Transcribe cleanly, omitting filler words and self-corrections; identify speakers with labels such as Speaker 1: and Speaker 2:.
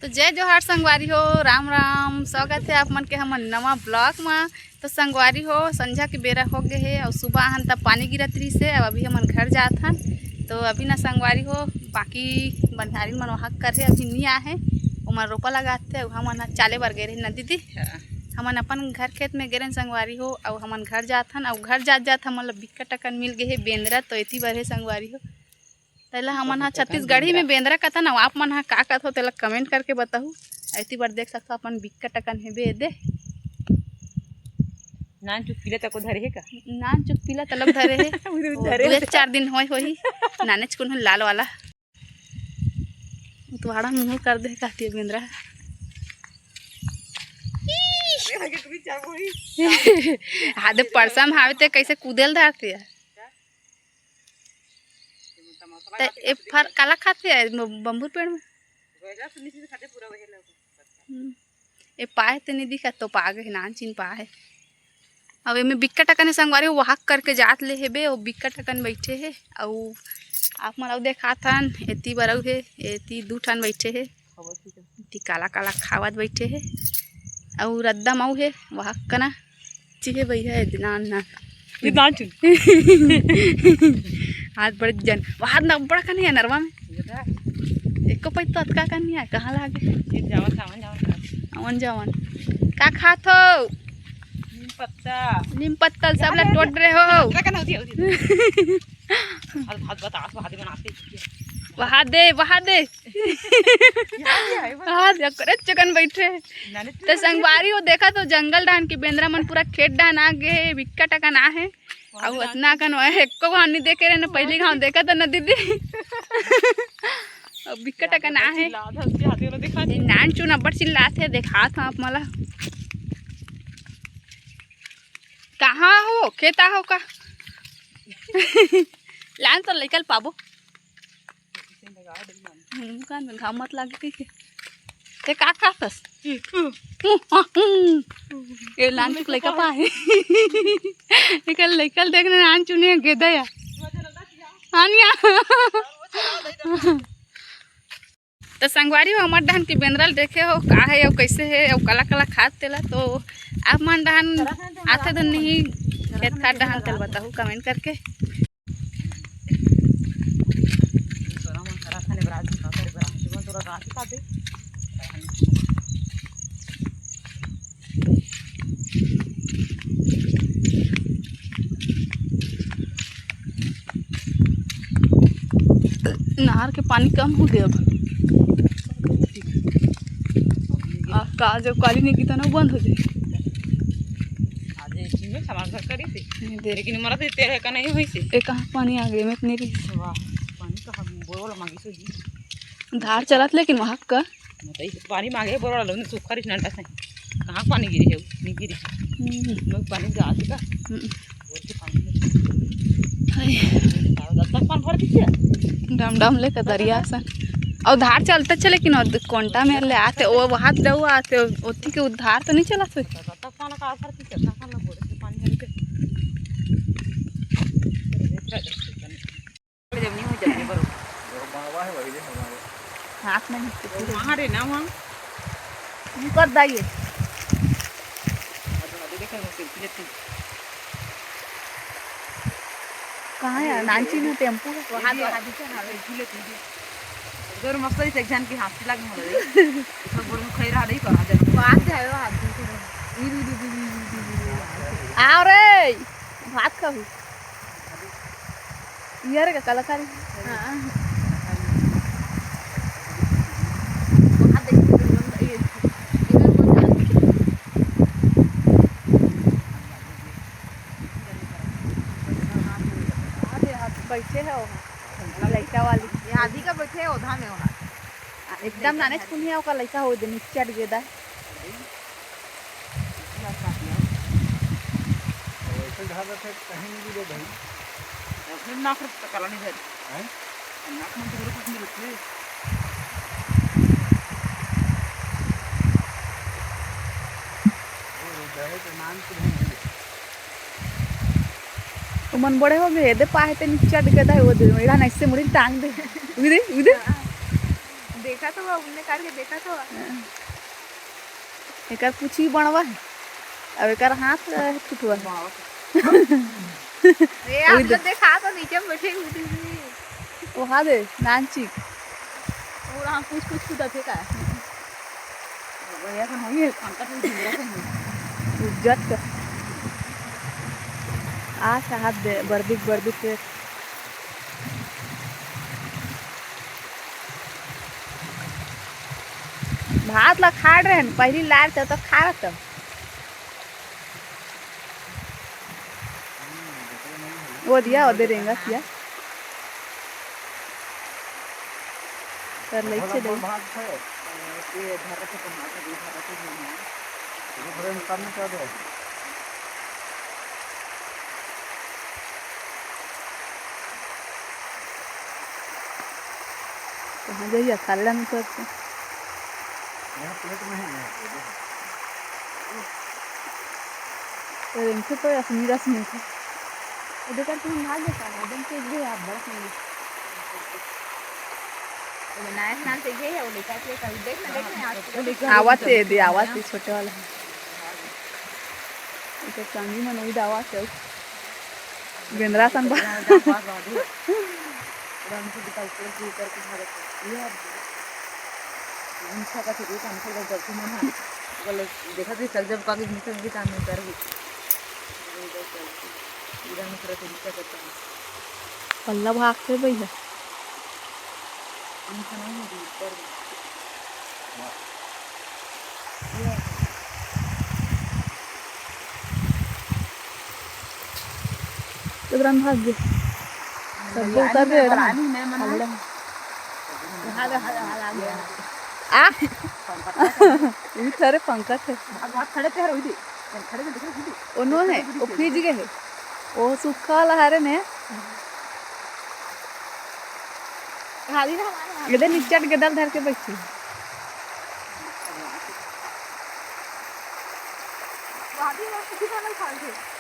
Speaker 1: तो जय जोहार संगवारी हो, राम राम। स्वागत है आप मन के हमन नवा ब्लॉग में। तो संगवारी हो, संझा के बेरा हो गए है और सुबह हन तब पानी गिरत रही से। अब अभी हमन घर जात हन। तो अभी ना संगवारी हो, बाकी बनिहारी मन वहाँ करे अभी नहीं आए। उमन रोपा लगाते हमन चाले बर गए रहे ना दीदी। हमन अपन घर खेत में गिरन संगवारी हो और हमन घर जात हन। और घर जात हमन बिक्का टकन मिल गए है बेंदरा। तो इतनी बार है संगवारी हो, तेला हमन हा छत्तीसगढ़ी में बेंदरा कथन। आप मन हा का कथो तेला कमेंट करके बताहू। ऐसी बार देख सकते अपन बिक्का टकन है बे दे
Speaker 2: नान चुक पीला तक धरे है का
Speaker 1: नान चुक पीला तलब धरे है। दो चार दिन होई नाने चकुन लाल वाला तुम्हारा मुंह कर दे कहती है बेंदरा। हादे परसम हावे ते कैसे कूदेल धारती है। ए फर काला खाते है बम्बूर पेड़ में। ए पाए तो नहीं दिखा तो पा गए नान चीन पाए। अब में बिक्का टकन संगवारी वहाँ करके जात ले है बे। वो बिक्का टकन बैठे है और आप मन देखा थन एती बरऊ है एती दू ठन बैठे है। एती काला काला खावत बैठे है और रद्दा माऊ है वहाँ कना चीहे भैया नान नान हाथ बड़े जन वहाँ ना बड़ा का नहीं है नरवा में एक को पैसा अतका का नहीं है। कहाँ लागे अवन जावन का खात हो नीम पत्तल सब ला टोट रहे हो। वहाँ दे चकन बैठे। तो संगवारी हो देखा तो जंगल डान की बेंदरा मन पूरा खेत डान आ गए बिक्का टकन आ है और इतना कन एको गाँव नहीं देखे रहे ना। पहली गाँव देखा था ना दीदी। बिक्का टकन आ है नान चून अब्बड़ चिल्लाते देखा था आप मला। कहाँ हो खेता हो का लान तो निकल पाबो घाव मत लागे ते का खातस ये लान चुक लइका पाए निकल देखने नान चुने गेदा या आनिया। तो संगवारी हो हमार डहन की बेंदरल देखे हो का है और कैसे है और काला काला खाद तेला। तो आप मन डहन आते दिन नहीं खेत खाद डहन तेल बताओ कमेंट करके। नहर के पानी कम हो गया अब का जब काली नहीं की तो ना बंद हो जाए।
Speaker 2: लेकिन मरा तो तेरे का नहीं होई से
Speaker 1: ए कहां पानी आ गए मैं इतनी रही
Speaker 2: वाह पानी का हम बोल मांगी सो
Speaker 1: धार चलत लेकिन वहां का
Speaker 2: मतलब पानी मांगे बोल लो सूखा रिस नंटा से कहां पानी गिरी है नहीं गिरी लोग पानी जा आती का और के पानी तक पान भर दी
Speaker 1: डम डम ले का दरिया सन और धार चलते चले लेकिन कोंटा में ले आते वो वहां दऊ आते ओती के उधार तो नहीं चला से
Speaker 2: तक पान का आसर की चलना खाना बोले पानी हरी पे जब नहीं हो जाती बरो बाबा है वही हमारे
Speaker 1: हाथ में नहीं
Speaker 2: वहां रे ना वहां
Speaker 1: कर दाइए कहाँ है नानची में टेम्पो
Speaker 2: वहां दिखे ना झूले जोर मस्त है सेक्शन की हाथ लाग मोरे सब बोल में खैरा नहीं करा दे
Speaker 1: वहां से आयो हाथ आओ रे भात खाऊ यार का कलाकारी हां बैठे है वहाँ लड़का वाली
Speaker 2: आधी का बैठे है उधा में वहां
Speaker 1: एकदम नाने कुनिया का लड़का हो दे नीचे चढ़ गया
Speaker 2: कहीं नहीं दे भाई नाक रख कला नहीं है नाक में तो कुछ नहीं रखते वो रहे तो नाम तो
Speaker 1: मन बड़े हो गए दे पाए ते नीचे चढ़ गया वो दे मेरा नैसे मुड़ी टांग दे उधर देखा तो हमने काट के देखा तो एकर पूछी बनवा है अब एकर हाथ फुटवा ए आप लोग देखा तो नीचे बैठे उठी ओ हा दे नांची और हम कुछ खुदा थे का
Speaker 2: बढ़िया kan होई पंखा तो झुमरा से
Speaker 1: उज्जत आ साहब दे बर्दिक से भात ला खाड़ रहे हैं पहली लार तो खा रहा वो दिया वो दे देंगे किया कर ले छे दे
Speaker 2: भात है ये धारा से टमाटर भी धारा से नहीं है फ्रेम करने का दे
Speaker 1: कहाँ जाइए खाला में तो
Speaker 2: यहाँ प्लेट में है
Speaker 1: तो इनसे तो असमी रस नहीं था इधर का तुम भाग गया था एकदम से गए आप बड़ा नहीं वो नायक नाम से गए वो लेकर के कभी देखना आवाज से छोटे वाला इसे चांदी में नहीं दावा से गेंद्रा सन बा
Speaker 2: हमसे दिखाई पड़ करके भागते ये इंसा का ठीक काम से जब तुम ना बोले देखा थे चल जब कागज नीचे भी काम नहीं कर इधर में थोड़ा तरीका करता है
Speaker 1: पल्ला भागते भैया
Speaker 2: इंसा नहीं है ऊपर
Speaker 1: इधर भाग गए सब उतर रहे हैं
Speaker 2: पानी नहीं मना
Speaker 1: आ ये सारे पंखा थे
Speaker 2: बहुत खड़े थे रोई थी खड़े में देखो थी
Speaker 1: उन्होंने वो भीज गए वो सूखा लहरे ने इधर नीचे गदल धर के बैठी
Speaker 2: वादी में किसी का नहीं खाए थे